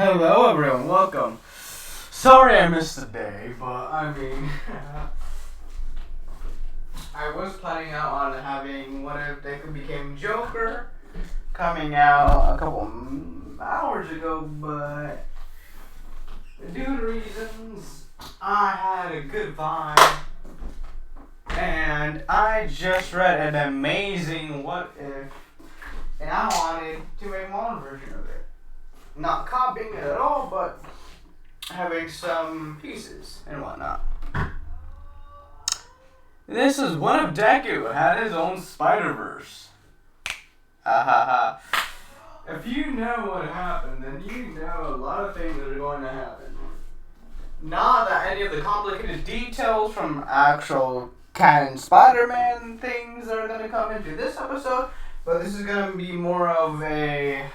Hello everyone, welcome. Sorry I missed a day, but I mean, I was planning out on having What If Deku Became Joker coming out a couple hours ago, but due to reasons, I had a good vibe, and I just read an amazing What If, and I wanted to make my own version of it. Not copying it at all, but having some pieces and whatnot. This is What If Deku had his own Spider-Verse. If you know what happened, then you know a lot of things are going to happen. Not that any of the complicated details from actual canon Spider-Man things are going to come into this episode, but this is going to be more of a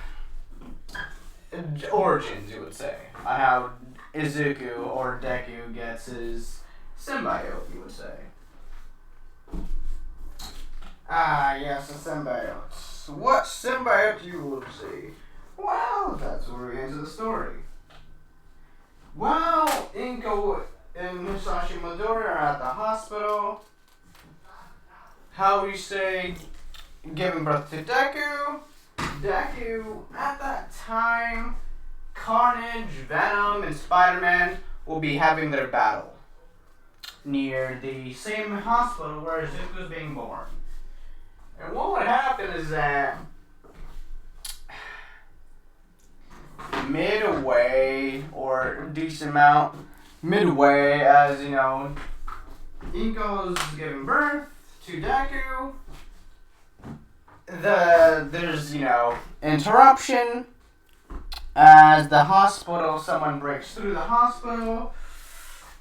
origins, you would say, on how Izuku or Deku gets his symbiote, you would say. Yes, a symbiote. What symbiote you would say? Well, that's where we get into the story. While Inko and Musashi Midori are at the hospital, how we say, giving birth to Deku, at that time, Carnage, Venom, and Spider-Man will be having their battle near the same hospital where Izuku is being born. And what would happen is that midway, or decent amount, midway, as you know, Inko's giving birth to Deku, there's, interruption as the hospital, someone breaks through the hospital,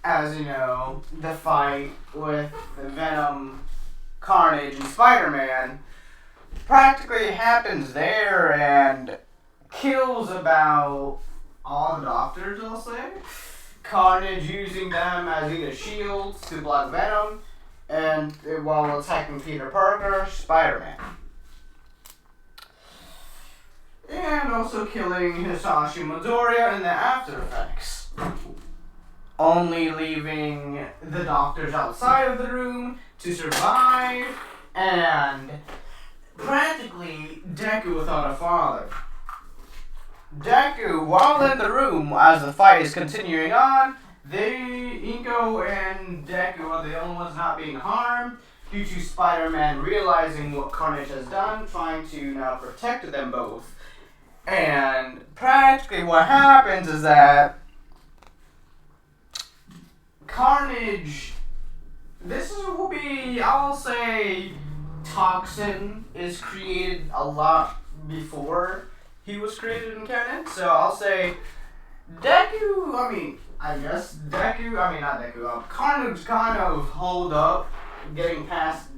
as the fight with Venom, Carnage, and Spider-Man practically happens there and kills about all the doctors, I'll say. Carnage using them as either shields to block Venom, and while attacking Peter Parker, Spider-Man. And also killing Hisashi Midoriya in the after effects. Only leaving the doctors outside of the room to survive, and practically Deku without a father. Deku, while in the room as the fight is continuing on, Inko and Deku are the only ones not being harmed due to Spider-Man realizing what Carnage has done, trying to now protect them both. And practically what happens is that Carnage, will be, I'll say, Toxin is created a lot before he was created in canon. So I'll say Carnage kind of hold up getting past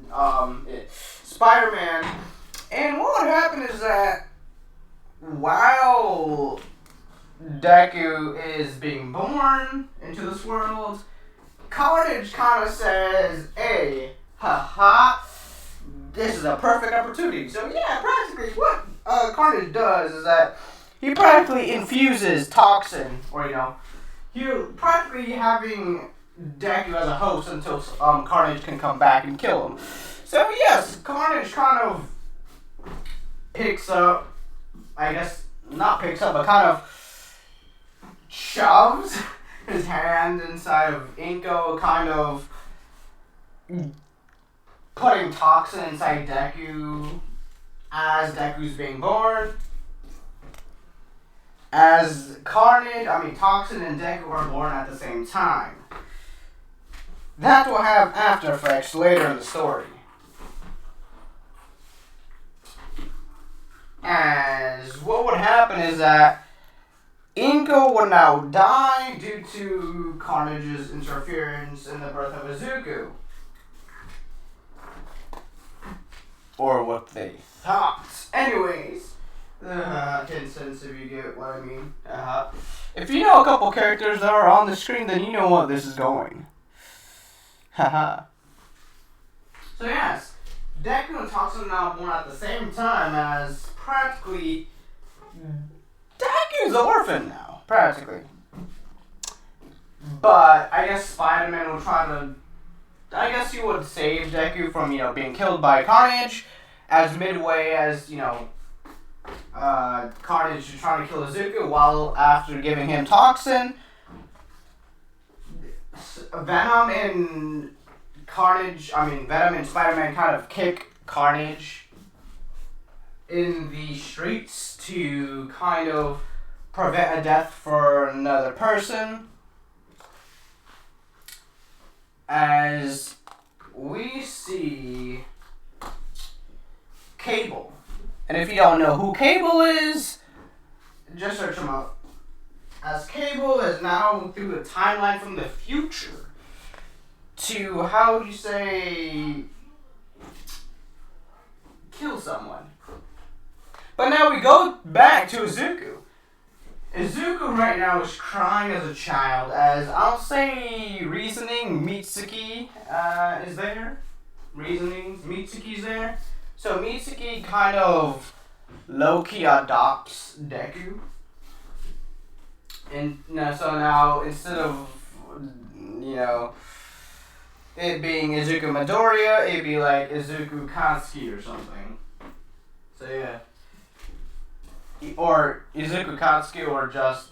Spider-Man. And what would happen is that while Deku is being born into this world, Carnage kind of says, hey, this is a perfect opportunity. So yeah, practically what Carnage does is that he practically infuses Toxin, or you're practically having Deku as a host until Carnage can come back and kill him. So yes, Carnage kind of picks up, but kind of shoves his hand inside of Inko, kind of putting Toxin inside Deku as Deku's being born. As Toxin and Deku are born at the same time. That will have after effects later in the story. As what would happen is that Inko would now die due to Carnage's interference in the birth of Izuku. Or what they thought. Anyways, sense if you get what I mean. If you know a couple characters that are on the screen, then you know what this is going. So yes, Deku and Toxin are now born at the same time as practically Deku's an orphan now. practically. But I guess Spider-Man will try to. I guess he would save Deku from being killed by Carnage, as midway as Carnage is trying to kill Izuku, while after giving him Toxin, Venom and Spider-Man kind of kick Carnage in the streets to kind of prevent a death for another person. As we see Cable. And if you don't know who Cable is, just search him up. As Cable is now through the timeline from the future to, how do you say, kill someone. But now we go back to Izuku. Izuku right now is crying as a child, as I'll say reasoning Mitsuki is there. Mitsuki's there. So Mitsuki kind of low-key adopts Deku. And so now instead of, it being Izuku Midoriya, it'd be like Izuku Katsuki or something. So yeah. Or Izuku Katsuki, or just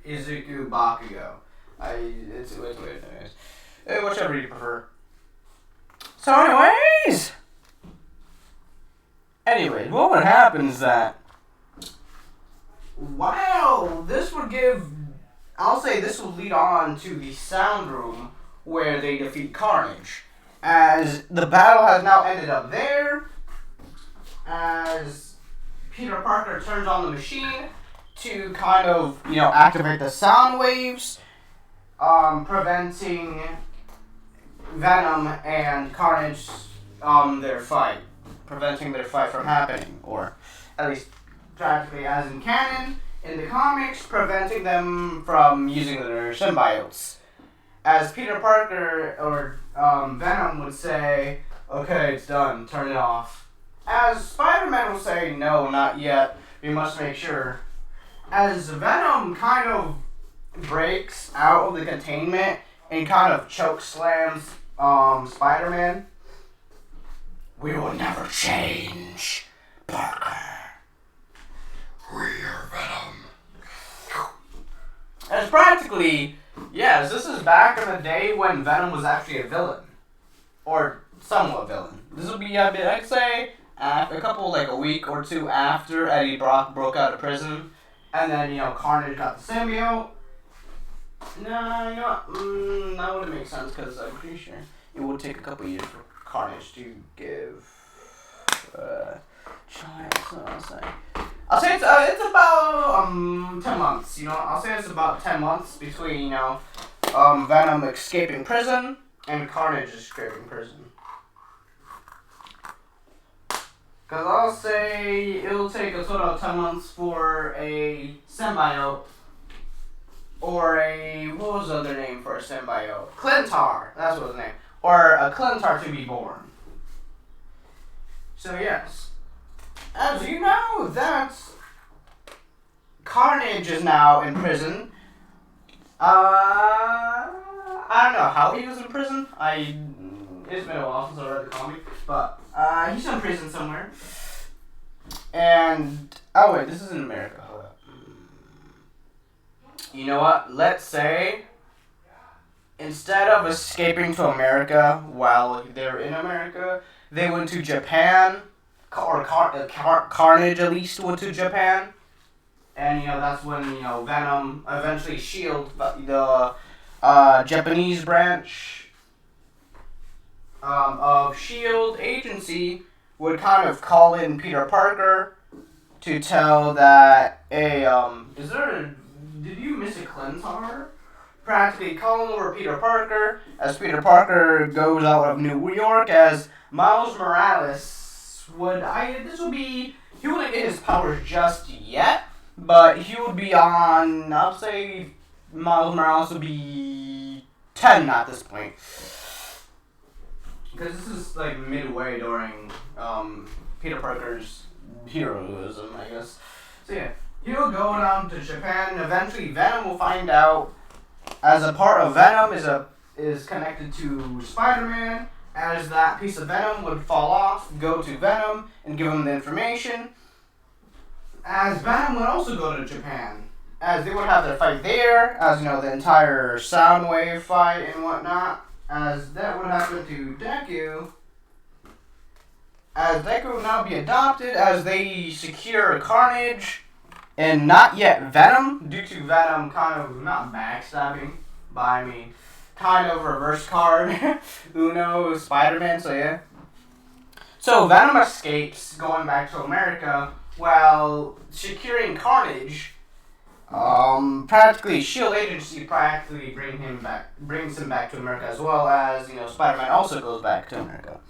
Izuku Bakugo. It's weird anyways. Whichever you prefer. So anyways, what would happen is that, wow, this would lead on to the sound room where they defeat Carnage. As the battle has now ended up there, as Peter Parker turns on the machine to kind of, activate the sound waves, preventing Venom and Carnage, preventing their fight from happening, or at least practically as in canon, in the comics, preventing them from using their symbiotes. As Peter Parker or Venom would say, okay, it's done, turn it off. As Spider-Man will say, no, not yet, we must make sure. As Venom kind of breaks out of the containment and kind of choke slams Spider-Man. We will never change, Parker. We are Venom. As practically, yes, this is back in the day when Venom was actually a villain. Or somewhat villain. This will be, I'd say, a week or two after Eddie Brock broke out of prison, and then, Carnage got the symbiote. No, you know what, that wouldn't make sense, because I'm pretty sure it would take a couple years for Carnage to give, I'll say it's about, 10 months, I'll say it's about 10 months between, Venom escaping prison and Carnage escaping prison. Because I'll say it'll take a total of 10 months for a symbiote, or what was the other name for a symbiote? Clintar, that's what his name. Or a Clintar to be born. So yes, as you know, that's Carnage is now in prison. I don't know how he was in prison. It's been a while since I read the comic, but he's in prison somewhere. And oh wait, this is in America. Hold up. You know what? Let's say instead of escaping to America while they're in America, they went to Japan, or Carnage at least went to Japan. And that's when Venom, eventually Shield, the Japanese branch of Shield agency, would kind of call in Peter Parker to tell that, hey, did you miss a Clintar? Practically calling over Peter Parker, as Peter Parker goes out of New York, as Miles Morales he wouldn't get his powers just yet, but he would be on, I'll say Miles Morales would be 10 at this point. Because this is like midway during Peter Parker's heroism, I guess. So yeah, He'll go down to Japan, and eventually Venom will find out, as a part of Venom is connected to Spider-Man, as that piece of Venom would fall off, go to Venom, and give him the information. As Venom would also go to Japan, as they would have their fight there, as the entire Soundwave fight and whatnot, as that would happen to Deku, as Deku would now be adopted, as they secure Carnage, and not yet Venom, due to Venom kind of, not backstabbing, but I mean, kind of reverse card, Uno, Spider-Man, so yeah. So Venom escapes, going back to America, while securing Carnage. Practically S.H.I.E.L.D. Agency practically brings him back to America, as well as, Spider-Man also goes back to America.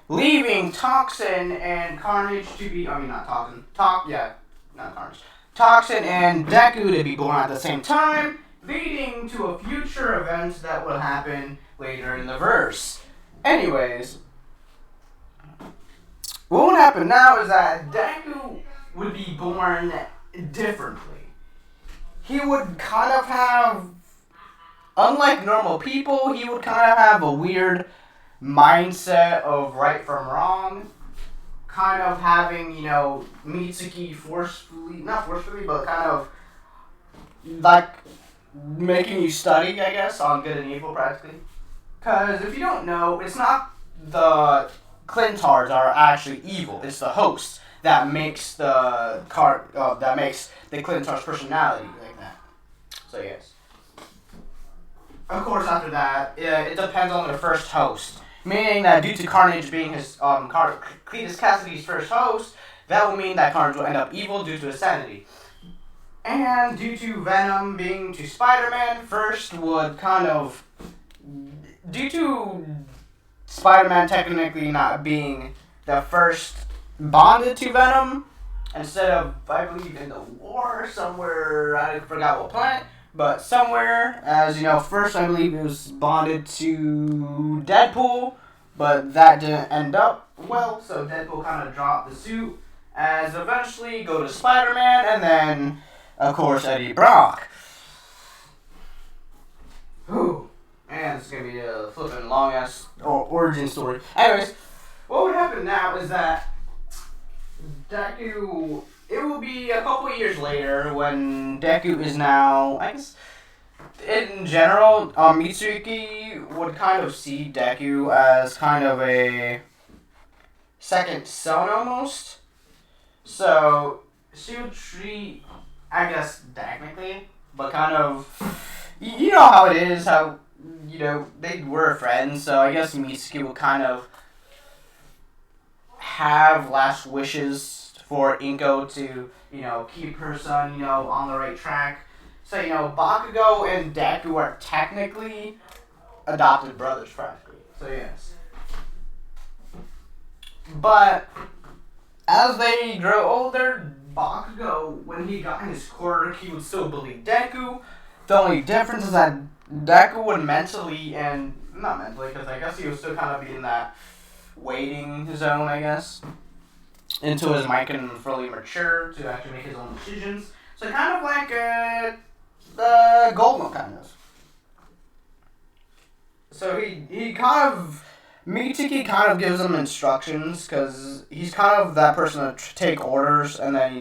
Leaving Toxin and Carnage to be, not Toxin, not Carnage. Toxin and Deku to be born at the same time, leading to a future event that will happen later in the verse. Anyways, what would happen now is that Deku would be born differently. He would kind of have, unlike normal people, he would kind of have a weird mindset of right from wrong. Kind of having, Mitsuki not forcefully, but kind of like making you study, I guess, on good and evil practically. Because if you don't know, it's not the Clintars are actually evil. It's the host that makes the Clintar's personality like that. So yes. Of course, after that, it depends on the first host. Meaning that due to Carnage being his Cletus Cassidy's first host, that will mean that Carnage will end up evil due to his sanity. And due to Venom being to Spider-Man, first would kind of, due to Spider-Man technically not being the first bonded to Venom, instead of, I believe, in the war somewhere, I forgot what planet, but somewhere, as first I believe it was bonded to Deadpool, but that didn't end up well, so Deadpool kind of dropped the suit, as eventually go to Spider-Man, and then, of course, Eddie Brock. Whew. Man, this is going to be a flippin' long-ass origin story. Anyways, what would happen now is that Deku, it will be a couple years later when Deku is now, I guess, in general, Mitsuki would kind of see Deku as kind of a second son almost. So, she would treat, I guess, technically, but kind of, you know how it is, how, they were friends, so I guess Mitsuki would kind of have last wishes for Inko to, keep her son, on the right track. So, Bakugo and Deku are technically adopted brothers, practically. So, yes. But, as they grow older, Bakugo, when he got his quirk, he would still believe Deku. The only difference is that Deku would mentally, and not mentally, because I guess he would still kind of be in that waiting zone, I guess, until his mind can fully mature to actually make his own decisions. So kind of like the Goldmo kind of. So he kind of, Mitsuki kind of gives him instructions, because he's kind of that person to take orders and then,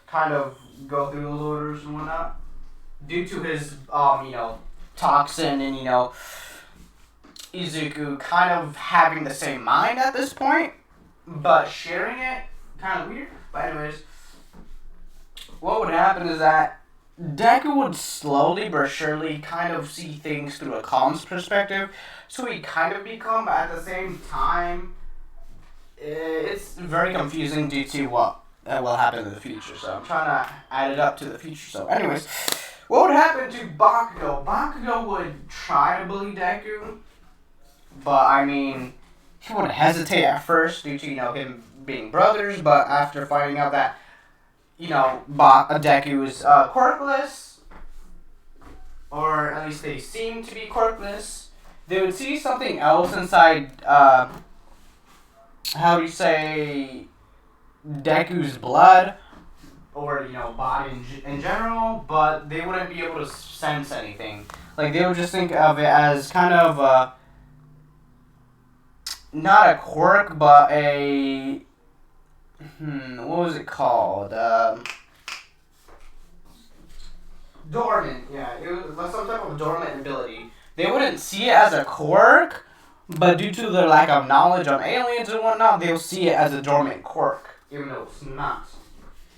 kind of go through those orders and whatnot. Due to his, Toxin and, Izuku kind of having the same mind at this point, but sharing it, kind of weird. But anyways, what would happen is that Deku would slowly but surely kind of see things through a calm's perspective, so he kind of become, at the same time, it's very confusing due to what will happen in the future, so I'm trying to add it up to the future. So anyways, what would happen to Bakugo? Bakugo would try to bully Deku, but he would hesitate at first due to, him being brothers, but after finding out that, Deku is quirkless, or at least they seem to be quirkless, they would see something else inside, Deku's blood, or body in general, but they wouldn't be able to sense anything. Like they would just think of it as kind of not a quirk, but a what was it called? Dormant. Yeah, it was some type of dormant ability. They wouldn't see it as a quirk, but due to their lack of knowledge on aliens and whatnot, they'll see it as a dormant quirk, even though it's not.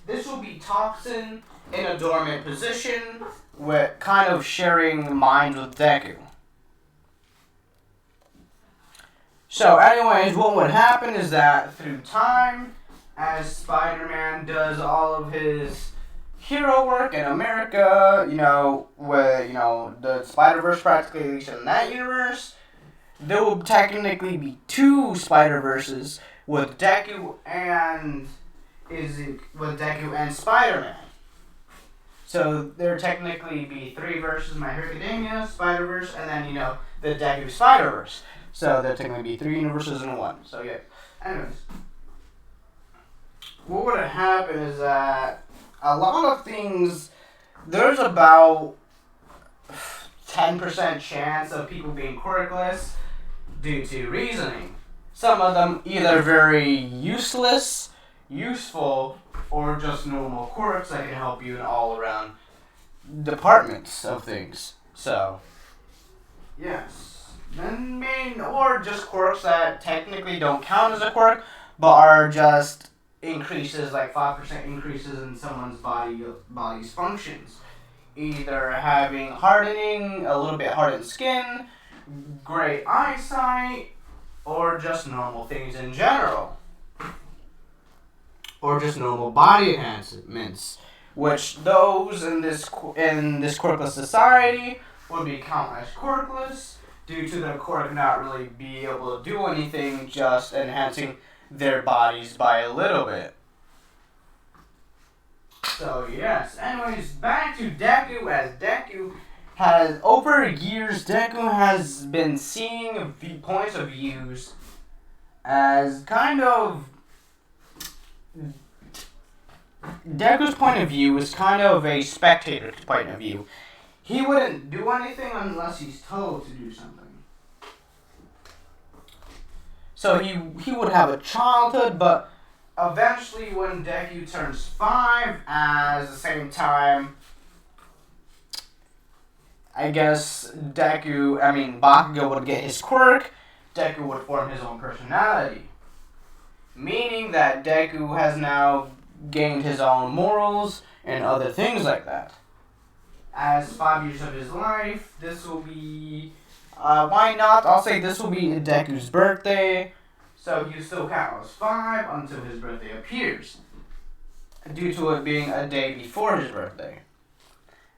This will be Toxin in a dormant position, with kind of sharing minds with Deku. So anyways, what would happen is that through time, as Spider-Man does all of his hero work in America, with, the Spider-Verse practically, at least in that universe, there will technically be two Spider-Verses with Deku and Spider-Man. So there technically be three verses: My Hero Academia, Spider-Verse, and then the Deku Spider-Verse. So there technically be three universes in one. So yeah. Anyways, what would have happened is that a lot of things, there's about 10% chance of people being quirkless due to reasoning. Some of them either very useless, useful, or just normal quirks that can help you in all around departments of things. So, yes. Or just quirks that technically don't count as a quirk, but are just increases, like 5% increases in someone's body's functions. Either having hardening, a little bit hardened skin, great eyesight, or just normal things in general. Or just normal body enhancements, which those in this quirkless society would be counted as quirkless due to the quirk not really be able to do anything, just enhancing their bodies by a little bit. So yes, anyways, back to Deku, as Deku has, over years, Deku has been seeing points of views as kind of, Deku's point of view is kind of a spectator's point of view. He wouldn't do anything unless he's told to do something. So he would have a childhood, but eventually when Deku turns 5, at the same time, I guess Bakugo would get his quirk, Deku would form his own personality. Meaning that Deku has now gained his own morals and other things like that. As 5 years of his life, this will be, why not? I'll say this will be Deku's birthday, so he'll still count as 5 until his birthday appears, due to it being a day before his birthday.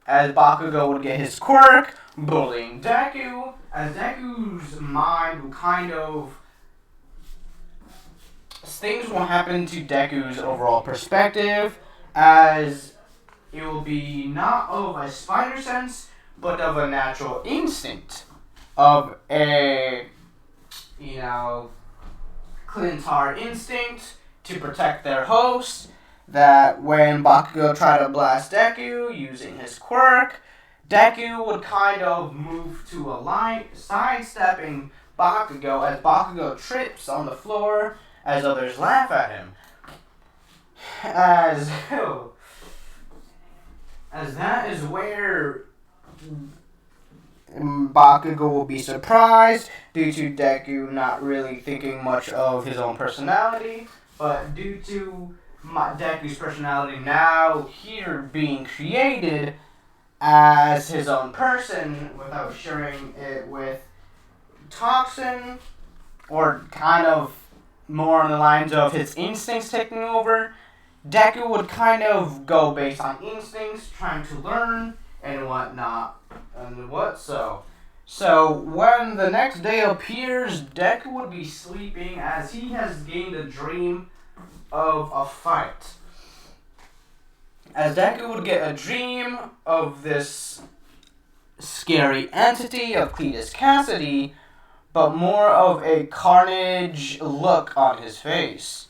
As Bakugo would get his quirk, bullying Deku, as Deku's mind will kind of, things will happen to Deku's overall perspective, as it will be not of a spider sense, but of a natural instinct of a, Clintar instinct to protect their host, that when Bakugo tried to blast Deku using his quirk, Deku would kind of move to a line, sidestepping Bakugo as Bakugo trips on the floor as others laugh at him. As that is where Bakugo will be surprised due to Deku not really thinking much of his own personality, but due to Deku's personality now here being created as his own person without sharing it with Toxin, or kind of more on the lines of his instincts taking over, Deku would kind of go based on instincts, trying to learn and whatnot. So when the next day appears, Deku would be sleeping as he has gained a dream of a fight. As Deku would get a dream of this scary entity of Cletus Cassidy, but more of a carnage look on his face.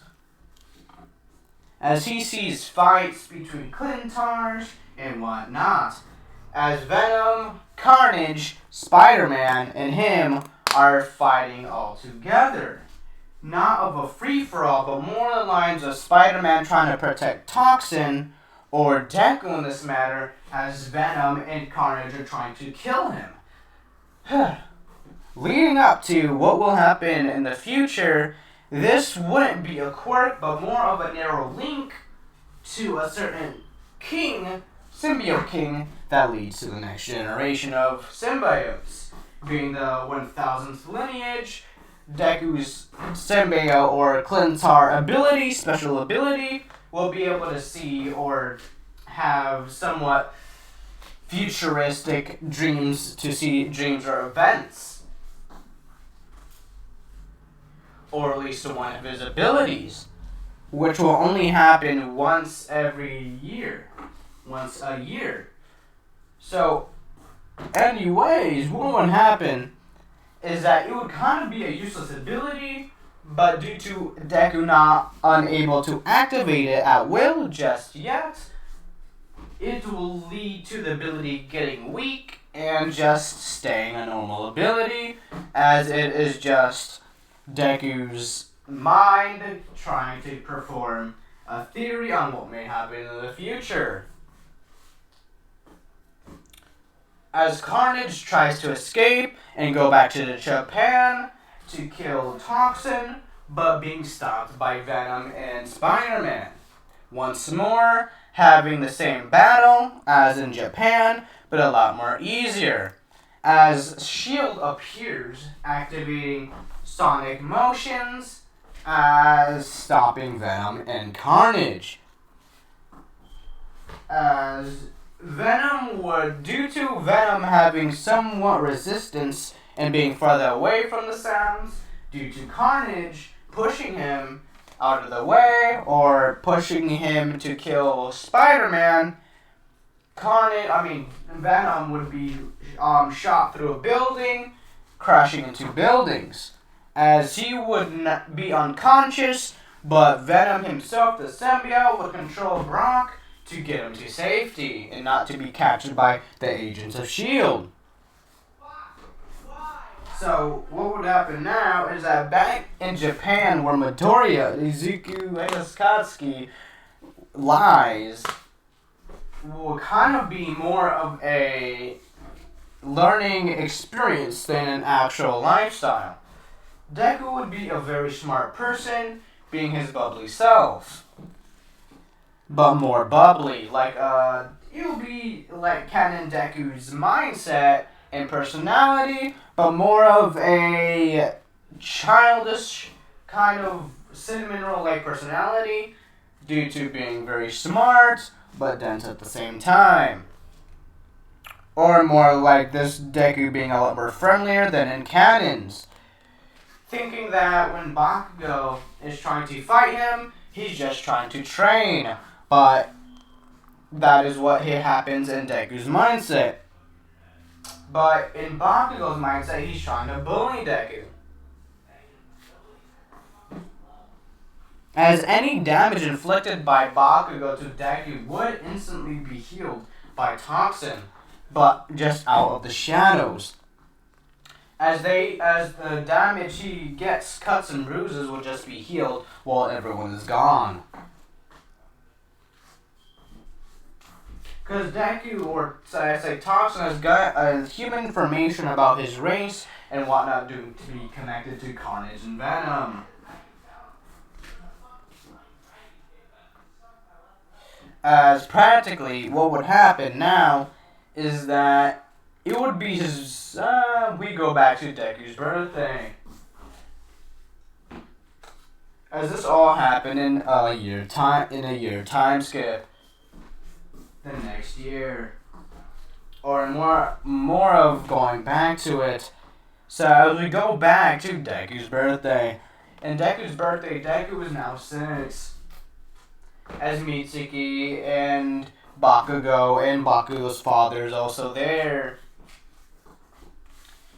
as he sees fights between Clintars and whatnot, as Venom, Carnage, Spider-Man, and him are fighting all together. Not of a free-for-all, but more along the lines of Spider-Man trying to protect Toxin, or Deku in this matter, as Venom and Carnage are trying to kill him. Leading up to what will happen in the future, this wouldn't be a quirk, but more of a narrow link to a certain king, symbiote king, that leads to the next generation of symbiotes. Being the 1000th lineage, Deku's symbiote or Clintar ability, special ability, will be able to see or have somewhat futuristic dreams, to see dreams or events. Or at least one of his abilities, which will only happen once a year. So, anyways, what would happen is that it would kind of be a useless ability, but due to Deku not unable to activate it at will just yet, it will lead to the ability getting weak and just staying a normal ability, as it is just Deku's mind trying to perform a theory on what may happen in the future. As Carnage tries to escape and go back to Japan to kill Toxin, but being stopped by Venom and Spider-Man. Once more, having the same battle as in Japan, but a lot more easier. As S.H.I.E.L.D. appears, activating sonic motions as stopping Venom and Carnage. As Venom would, due to Venom having somewhat resistance and being farther away from the sounds, due to Carnage pushing him out of the way or pushing him to kill Spider-Man, Venom would be shot through a building, crashing into buildings, as he would not be unconscious, but Venom himself, the symbiote, would control Brock to get him to safety and not to be captured by the agents of S.H.I.E.L.D. So, what would happen now is that back in Japan, where Midoriya, Izuku Akatsuki lies, will kind of be more of a learning experience than an actual lifestyle. Deku would be a very smart person, being his bubbly self. But more bubbly, it will be like Canon Deku's mindset and personality, but more of a childish kind of cinnamon roll-like personality due to being very smart, but dense at the same time. Or more like this Deku being a lot more friendlier than in canons. Thinking that when Bakugo is trying to fight him, he's just trying to train. But that is what happens in Deku's mindset. But in Bakugo's mindset, he's trying to bully Deku. As any damage inflicted by Bakugo to Deku would instantly be healed by Toxin, but just out of the shadows. As the damage he gets, cuts and bruises, will just be healed while everyone is gone. Because Deku, or I say Toxin, has got human information about his race and whatnot to be connected to Carnage and Venom. As practically, what would happen now is that it would be his, we go back to Deku's birthday. As this all happened in a year time skip. The next year. Or more of going back to it. So as we go back to Deku's birthday. In Deku's birthday, Deku is now 6. As Mitsuki and Bakugo and Bakugo's father is also there.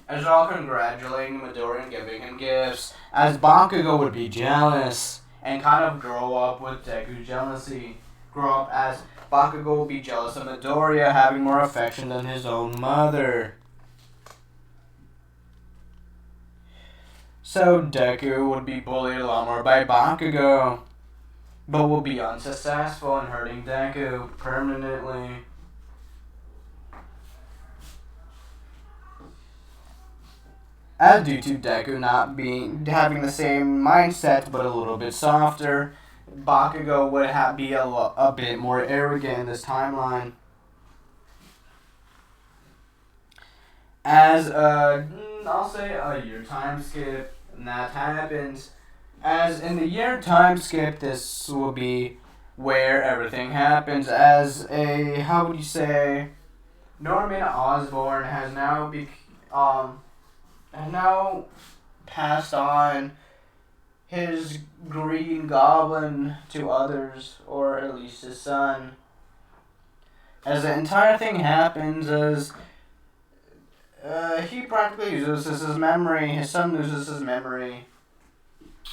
As they're all congratulating Midoriya and giving him gifts. As Bakugo would be jealous and kind of grow up with Deku's jealousy. Grow up as Bakugo will be jealous of Midoriya having more affection than his own mother. So Deku would be bullied a lot more by Bakugo, but will be unsuccessful in hurting Deku permanently. As due to Deku not having the same mindset but a little bit softer, Bakugo would be a bit more arrogant in this timeline. As I'll say a year time skip, and that happens. As in the year time skip, this will be where everything happens. As a, how would you say, Norman Osborn has now passed on his Green Goblin to others, or at least his son. As the entire thing happens, as he practically loses his memory, his son loses his memory,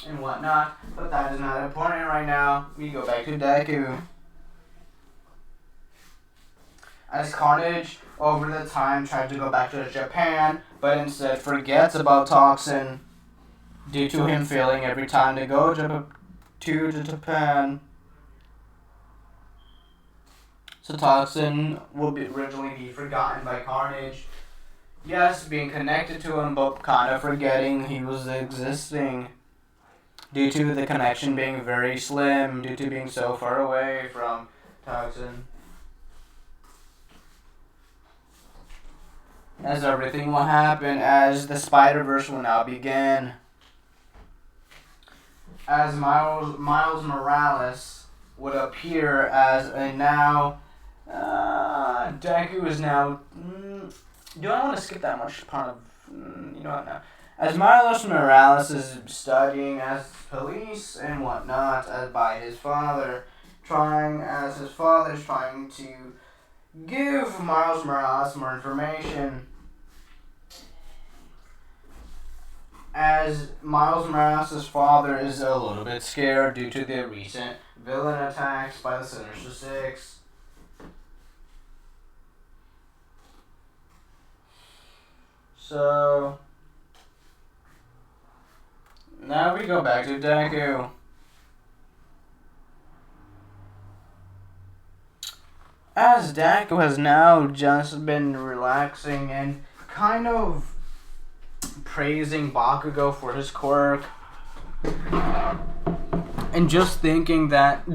and whatnot, but that is not important right now. We go back to Deku. As Carnage, over the time, tried to go back to Japan, but instead forgets about Toxin due to him failing every time to go to Japan. So Toxin will originally be forgotten by Carnage. Yes, being connected to him, but kind of forgetting he was existing due to the connection being very slim, due to being so far away from Toxin. As everything will happen, as the Spider-Verse will now begin. As Miles Morales would appear as a now, Deku is now, do I want to skip that much part of, you know what, now. As Miles Morales is studying as police and whatnot, as by his father, trying to give Miles Morales more information. As Miles Morales' father is a little bit scared due to the recent villain attacks by the Sinister Six. So now we go back to Deku. As Deku has now just been relaxing and kind of praising Bakugo for his quirk, and just thinking that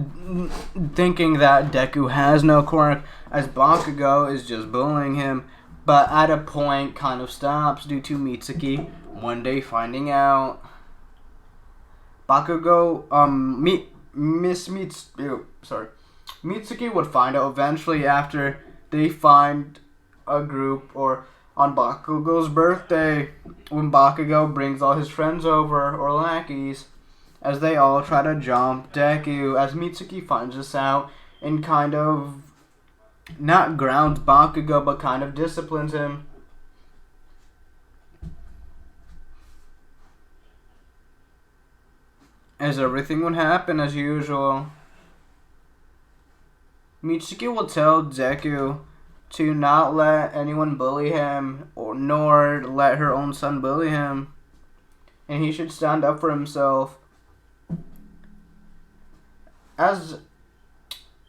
Deku has no quirk, as Bakugo is just bullying him, but at a point kind of stops due to Mitsuki one day finding out. Bakugo, Mitsuki would find out eventually after they find a group, or on Bakugo's birthday, when Bakugo brings all his friends over, or lackeys, as they all try to jump Deku, as Mitsuki finds this out and kind of not grounds Bakugo, but kind of disciplines him. As everything would happen as usual. Mitsuki will tell Deku to not let anyone bully him, nor let her own son bully him, and he should stand up for himself. As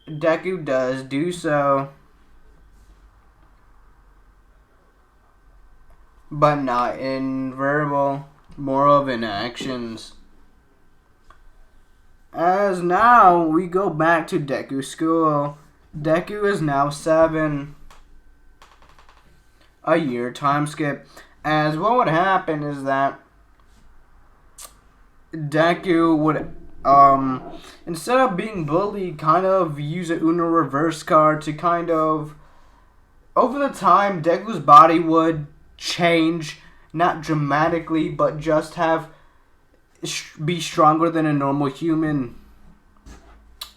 Deku does do so, but not in verbal, more of in actions. As now we go back to Deku's school. Deku is now 7. A year time skip. As what would happen is that Deku would, instead of being bullied, kind of use a Uno reverse card to kind of, over the time, Deku's body would change, not dramatically, but just be stronger than a normal human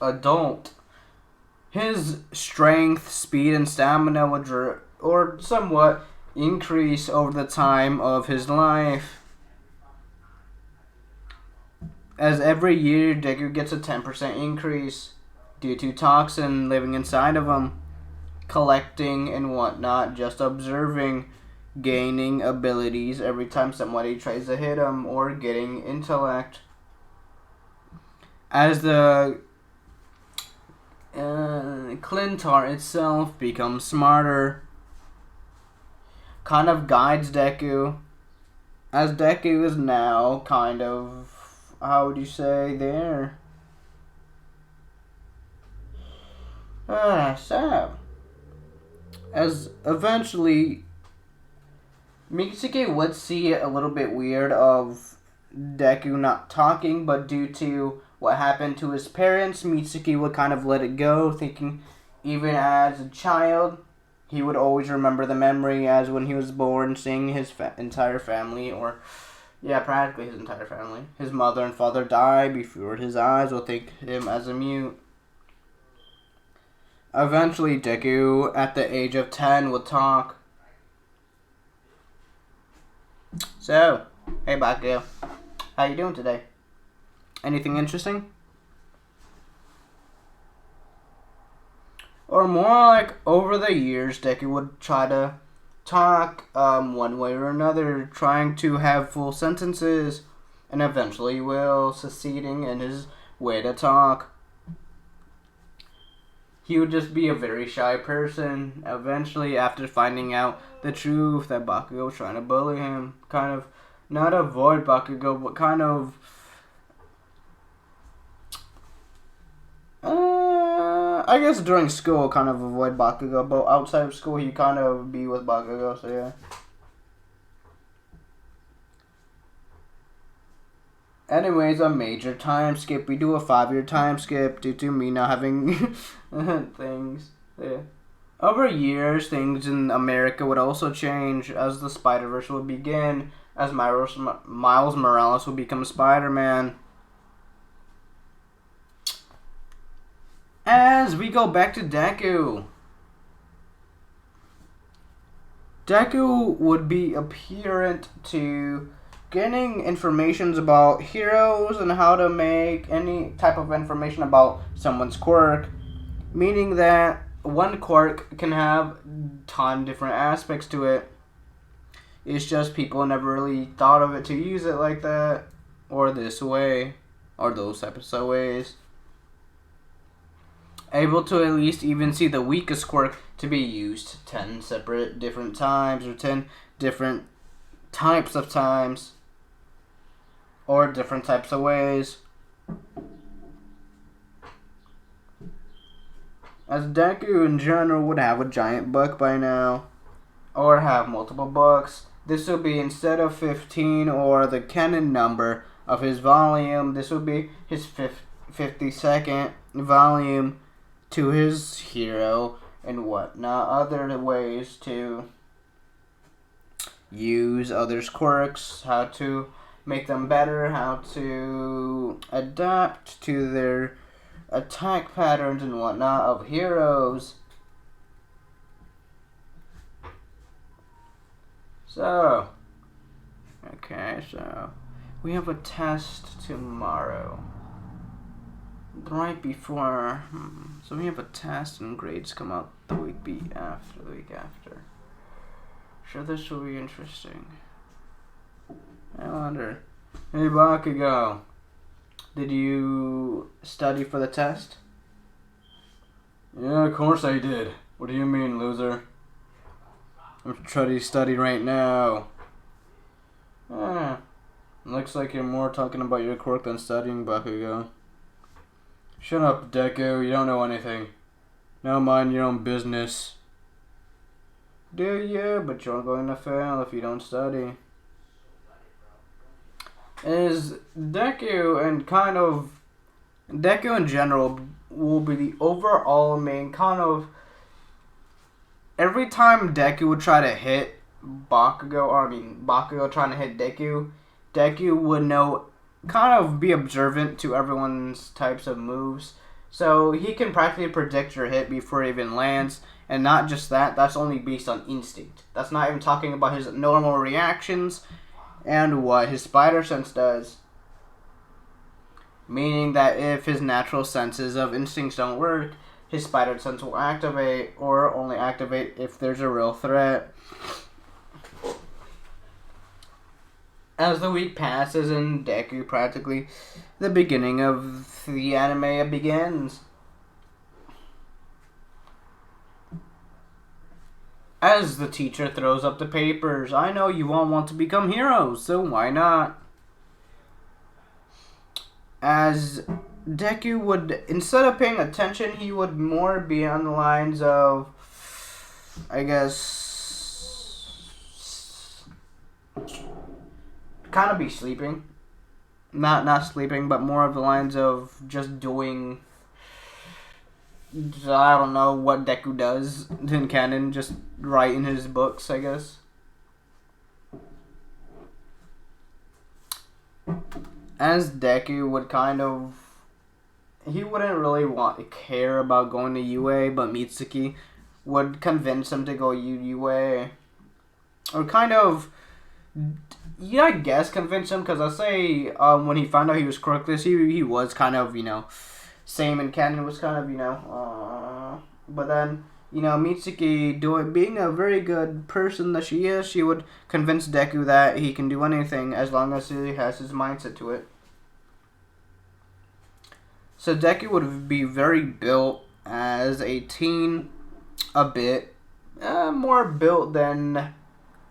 adult. His strength, speed, and stamina would or somewhat increase over the time of his life. as every year Deku gets a 10% increase due to toxin living inside of him, collecting and whatnot, just observing, gaining abilities every time somebody tries to hit him, or getting intellect. As the Clintar itself becomes smarter, kind of guides Deku, as Deku is now kind of, how would you say, there. So, as eventually, Mitsuki would see it a little bit weird of Deku not talking, but due to what happened to his parents, Mitsuki would kind of let it go, thinking even as a child, he would always remember the memory as when he was born, seeing his entire family, or, yeah, practically his entire family. His mother and father die before his eyes, will think him as a mute. Eventually, Deku, at the age of 10, would talk. So, hey Bakugo, how you doing today? Anything interesting? Or more like, over the years, Deku would try to talk one way or another, trying to have full sentences, and eventually will succeeding in his way to talk. He would just be a very shy person. Eventually, after finding out the truth that Bakugo was trying to bully him, kind of not avoid Bakugo, but kind of I guess during school, kind of avoid Bakugo, but outside of school, he kind of be with Bakugo, so yeah. Anyways, a major time skip. We do a 5-year time skip due to me not having things. Yeah. Over years, things in America would also change as the Spider-Verse would begin, as Miles Morales would become Spider-Man. As we go back to Deku. Deku would be apparent to getting information about heroes and how to make any type of information about someone's quirk, meaning that one quirk can have ton different aspects to it. It's just people never really thought of it to use it like that, or this way, or those types of ways. Able to at least even see the weakest quirk to be used 10 separate different times, or 10 different types of times, or different types of ways. As Deku in general would have a giant book by now, or have multiple books. This would be, instead of 15 or the canon number of his volume, this would be his 52nd volume to his hero and whatnot. Other ways to use others' quirks, how to make them better, how to adapt to their attack patterns and whatnot of heroes. So, okay, so we have a test tomorrow. Right before, so we have a test and grades come out the week after. Sure, this will be interesting. I wonder. Hey Bakugo, did you study for the test? Yeah, of course I did. What do you mean, loser? I'm trying to study right now. Looks like you're more talking about your quirk than studying, Bakugo. Shut up, Deku. You don't know anything. Now mind your own business. Do you? But you're going to fail if you don't study. Is Deku and kind of... Deku in general will be the overall main kind of... Every time Deku would try to hit Bakugo trying to hit Deku, Deku would know... kind of be observant to everyone's types of moves. So he can practically predict your hit before it even lands. And not just that, that's only based on instinct. That's not even talking about his normal reactions and what his spider sense does. meaning that if his natural senses of instincts don't work, his spider sense will activate, or only activate if there's a real threat. As the week passes in Deku, practically the beginning of the anime begins. As the teacher throws up the papers, I know you all want to become heroes, so why not? As Deku would, instead of paying attention, he would more be on the lines of, I guess, kind of be sleeping. Not sleeping, but more of the lines of just doing, I don't know what Deku does in canon, just write in his books, I guess. As Deku would kind of, he wouldn't really care about going to UA, but Mitsuki would convince him to go UA. Or kind of, yeah, I guess convince him, because I'll say when he found out he was quirkless, he was kind of, same in canon was kind of, but then, Mitsuki, being a very good person that she is, she would convince Deku that he can do anything as long as he has his mindset to it. So Deku would be very built as a teen, a bit more built than,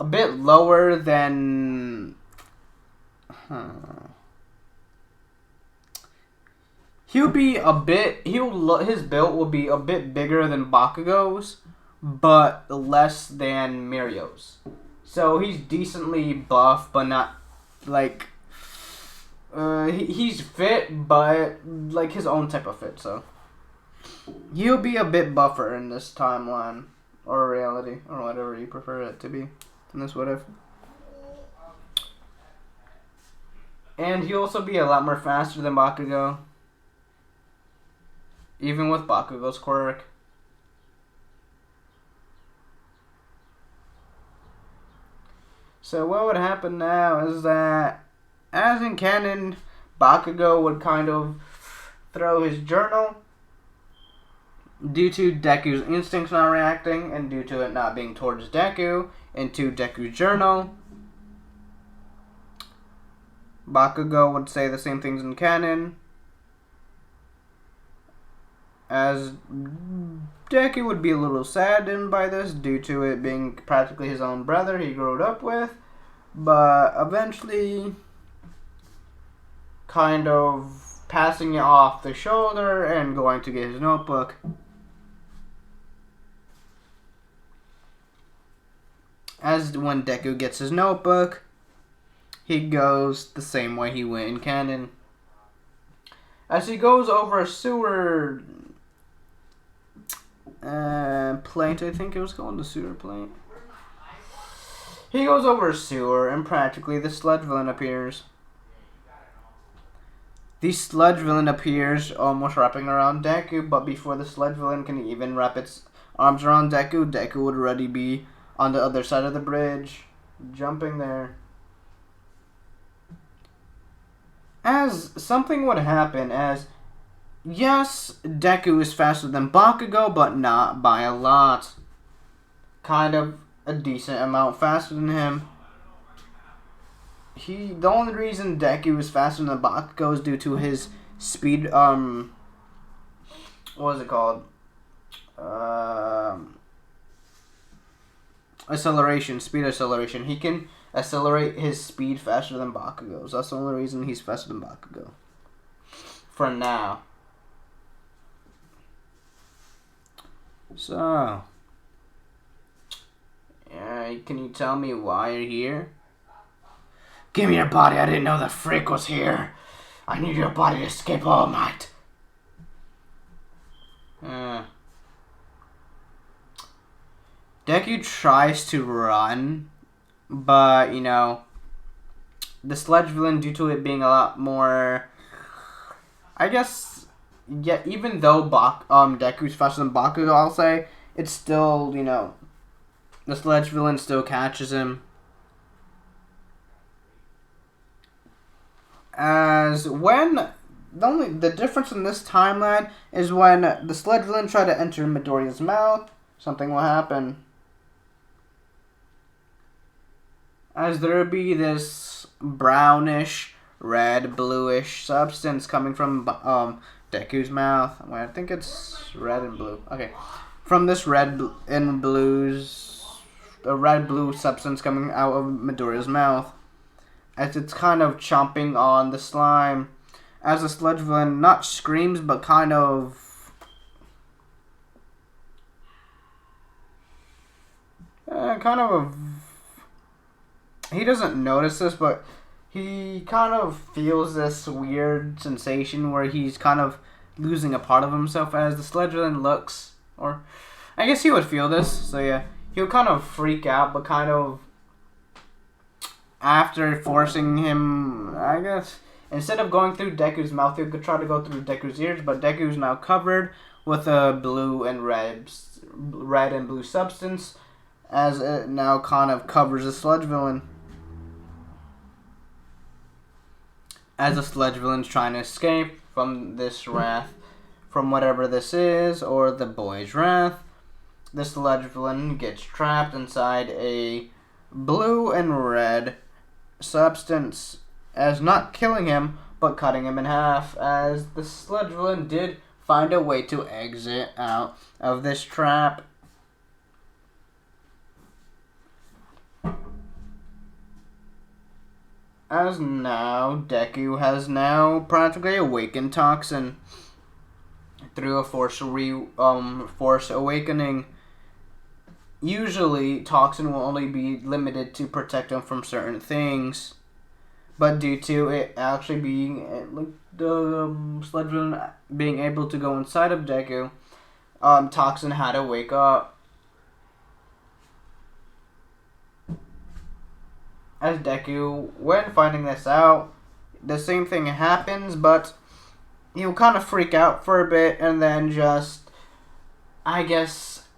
a bit lower than, he'll be a bit, his build will be a bit bigger than Bakugo's, but less than Mirio's. So he's decently buff, but not, he's fit, but, his own type of fit, so. He'll be a bit buffer in this timeline, or reality, or whatever you prefer it to be, in this what if. And he'll also be a lot more faster than Bakugo. Even with Bakugo's quirk. So what would happen now is that, as in canon, Bakugo would kind of throw his journal due to Deku's instincts not reacting, and due to it not being towards Deku, into Deku's journal. Bakugo would say the same things in canon. As Deku would be a little saddened by this due to it being practically his own brother he grew up with, but eventually kind of passing it off the shoulder and going to get his notebook. As when Deku gets his notebook, he goes the same way he went in canon. As he goes over a sewer plate, I think it was called the sewer plate. He goes over a sewer, and practically the sludge villain appears. The sludge villain appears, almost wrapping around Deku, but before the sludge villain can even wrap its arms around Deku, Deku would already be on the other side of the bridge, jumping there. As something would happen, as yes, Deku is faster than Bakugo, but not by a lot. Kind of a decent amount faster than him. The only reason Deku is faster than Bakugo is due to his speed, what is it called? Acceleration, speed acceleration. He can accelerate his speed faster than Bakugo's. That's the only reason he's faster than Bakugo. For now. So, can you tell me why you're here? Give me your body, I didn't know the freak was here. I need your body to escape All Might. Deku tries to run, but, the sludge villain, due to it being a lot more, I guess, yeah, even though Deku's faster than Bakugo, I'll say, it's still, the sludge villain still catches him. As when the difference in this timeline is when the sludge villain tried to enter Midoriya's mouth, something will happen. As there be this brownish, red, bluish substance coming from Deku's mouth. Well, I think it's red and blue. Okay, from this red and blues, a red-blue substance coming out of Midoriya's mouth, as it's kind of chomping on the slime. As the sludge villain not screams, but kind of he doesn't notice this, but he kind of feels this weird sensation where he's kind of losing a part of himself as the sludge villain looks, or I guess he would feel this, so yeah, he'll kind of freak out, but kind of after forcing him, I guess, instead of going through Deku's mouth, he could try to go through Deku's ears, but Deku's now covered with a blue and red and blue substance, as it now kind of covers the sludge villain. As the sludge villain's trying to escape from this wrath, from whatever this is, or the boy's wrath, the sludge villain gets trapped inside a blue and red substance, as not killing him, but cutting him in half, as the sludge villain did find a way to exit out of this trap. As now, Deku has now practically awakened Toxin through a force awakening. Usually, Toxin will only be limited to protect him from certain things, but due to it actually being like the sludge villain being able to go inside of Deku, Toxin had to wake up. As Deku, when finding this out, the same thing happens, but he'll kind of freak out for a bit and then just, I guess,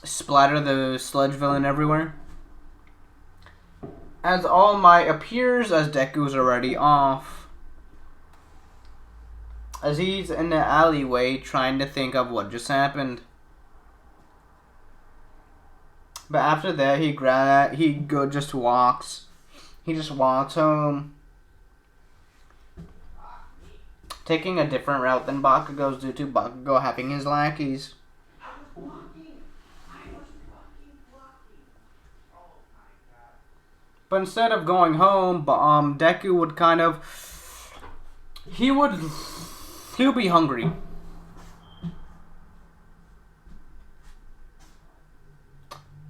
splatter the sludge villain everywhere. As All Might appears as Deku's already off, as he's in the alleyway trying to think of what just happened. But after that, he just walks. He just walks home, taking a different route than Bakugo's due to Bakugo having his lackeys. But instead of going home, Deku would kind of he'll be hungry.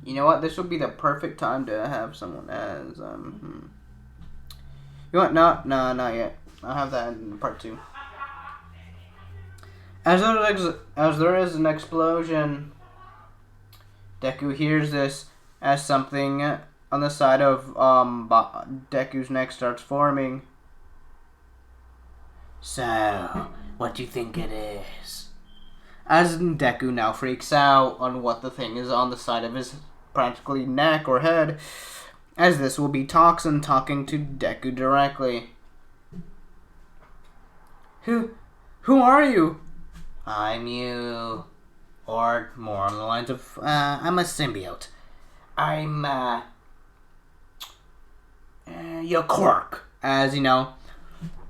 You know what? This would be the perfect time to have someone as, You know what? No, not yet. I'll have that in part 2. As there is an explosion, Deku hears this as something on the side of, Deku's neck starts forming. So, what do you think it is? As Deku now freaks out on what the thing is on the side of his practically neck or head, as this will be Toxin talking to Deku directly. Who are you? I'm you. Or more on the lines of, I'm a symbiote. I'm, your quirk. As, you know,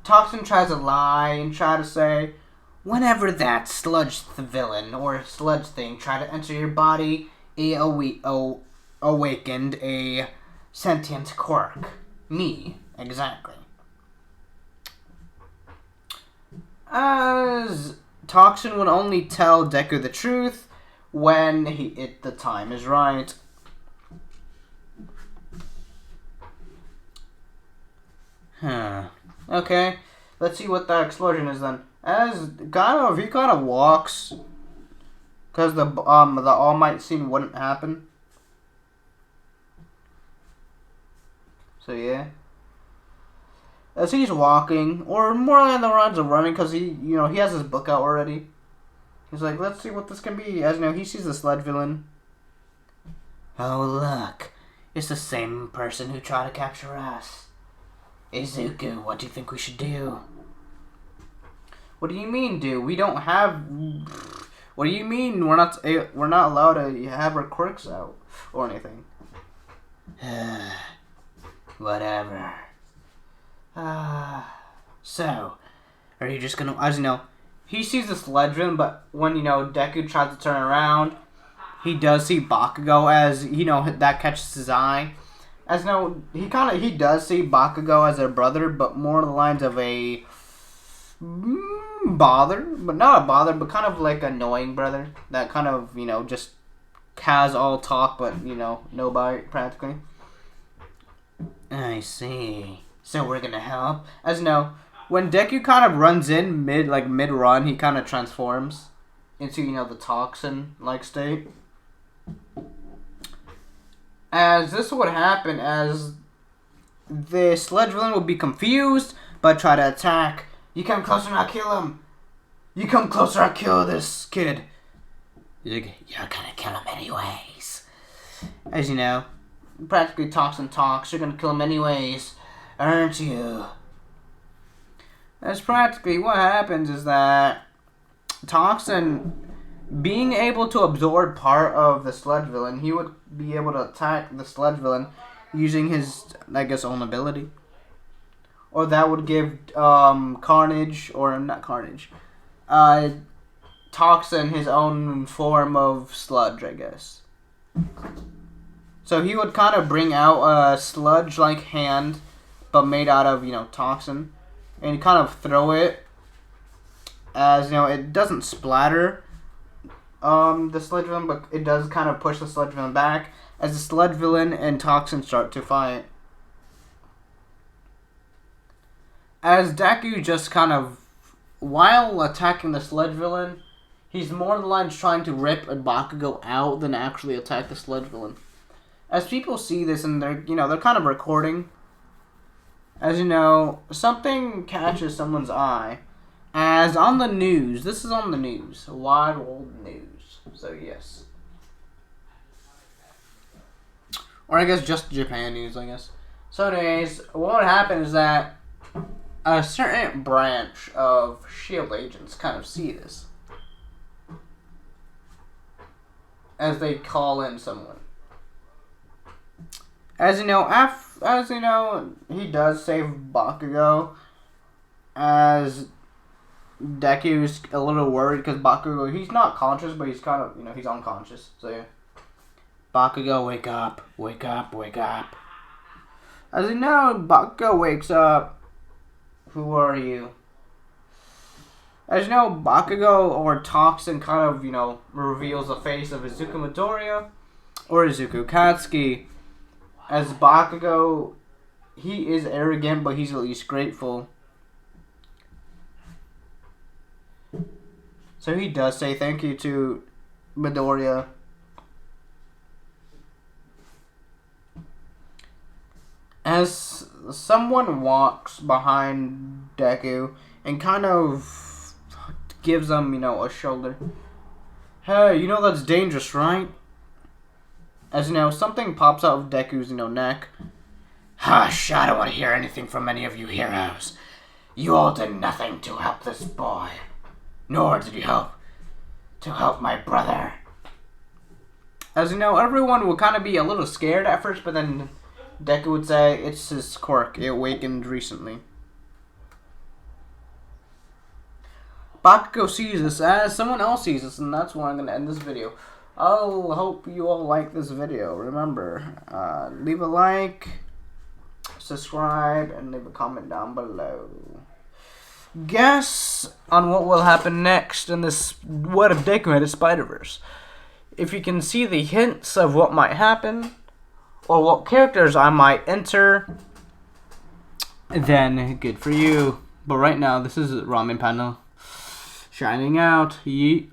Toxin tries to lie and try to say, whenever that sludge villain or sludge thing tried to enter your body, it awakened a sentient quirk. Me, exactly. As Toxin would only tell Deku the truth when the time is right. Okay, let's see what that explosion is then. As he kind of walks, because the All Might scene wouldn't happen. So yeah, as he's walking, or more along the lines of running, because he has his book out already. He's like, let's see what this can be. As you know, he sees the sludge villain. Oh look, it's the same person who tried to capture us. Izuku, what do you think we should do? What do you mean, dude? We don't have... What do you mean we're not allowed to have our quirks out or anything? Whatever. So, are you just gonna... As you know, he sees the Sledgeman, but when, Deku tries to turn around, he does see Bakugo as, that catches his eye. As he does see Bakugo as a brother, but more along the lines of a bother, but not a bother, but kind of like annoying brother that kind of just has all talk, but no bite practically. I see. So we're gonna help. As when Deku kind of runs in mid run, he kind of transforms into the toxin like state. As this would happen, as the Sledge Villain would be confused, but try to attack. You come closer and I'll kill him. You come closer, I'll kill this kid. You're gonna kill him anyways. As you know, practically Toxin talks. You're gonna kill him anyways, aren't you? That's practically what happens is that Toxin, being able to absorb part of the Sledge Villain, he would be able to attack the Sledge Villain using his, own ability. Or that would give Carnage, or not Carnage, Toxin his own form of sludge, I guess. So he would kind of bring out a sludge-like hand, but made out of, Toxin, and kind of throw it, as, it doesn't splatter the Sledge Villain, but it does kind of push the Sledge Villain back, as the Sledge Villain and Toxin start to fight. As Deku just kind of, while attacking the Sledge Villain, he's more on the lines trying to rip a Bakugo out than actually attack the Sledge Villain. As people see this and they're kind of recording, as something catches someone's eye, as on the news, this is on the news, wide world news, so yes. Or I guess just Japan news, I guess. So anyways, what would happen is that a certain branch of S.H.I.E.L.D. agents kind of see this, as they call in someone. As he does save Bakugo, as Deku's a little worried because Bakugo, he's not conscious, but he's kind of, he's unconscious, so yeah. Bakugo, wake up, wake up, wake up. As Bakugo wakes up. Who are you? As Bakugo or Toxin kind of, reveals the face of Izuku Midoriya or Izuku Katsuki. As Bakugo, he is arrogant, but he's at least grateful. So he does say thank you to Midoriya. As someone walks behind Deku and kind of gives him, a shoulder. Hey, that's dangerous, right? As something pops out of Deku's, neck. Hush, I don't want to hear anything from any of you heroes. You all did nothing to help this boy. Nor did you help to help my brother. As everyone would kind of be a little scared at first, but then Deku would say, it's his quirk. It awakened recently. Bakugo sees this as someone else sees this, and that's why I'm going to end this video. I'll hope you all like this video. Remember, leave a like, subscribe, and leave a comment down below. Guess on what will happen next in this What If Deku Had a Spider-Verse. If you can see the hints of what might happen, or what characters I might enter, then good for you. But right now, this is Ramen Panda shining out. Yeet.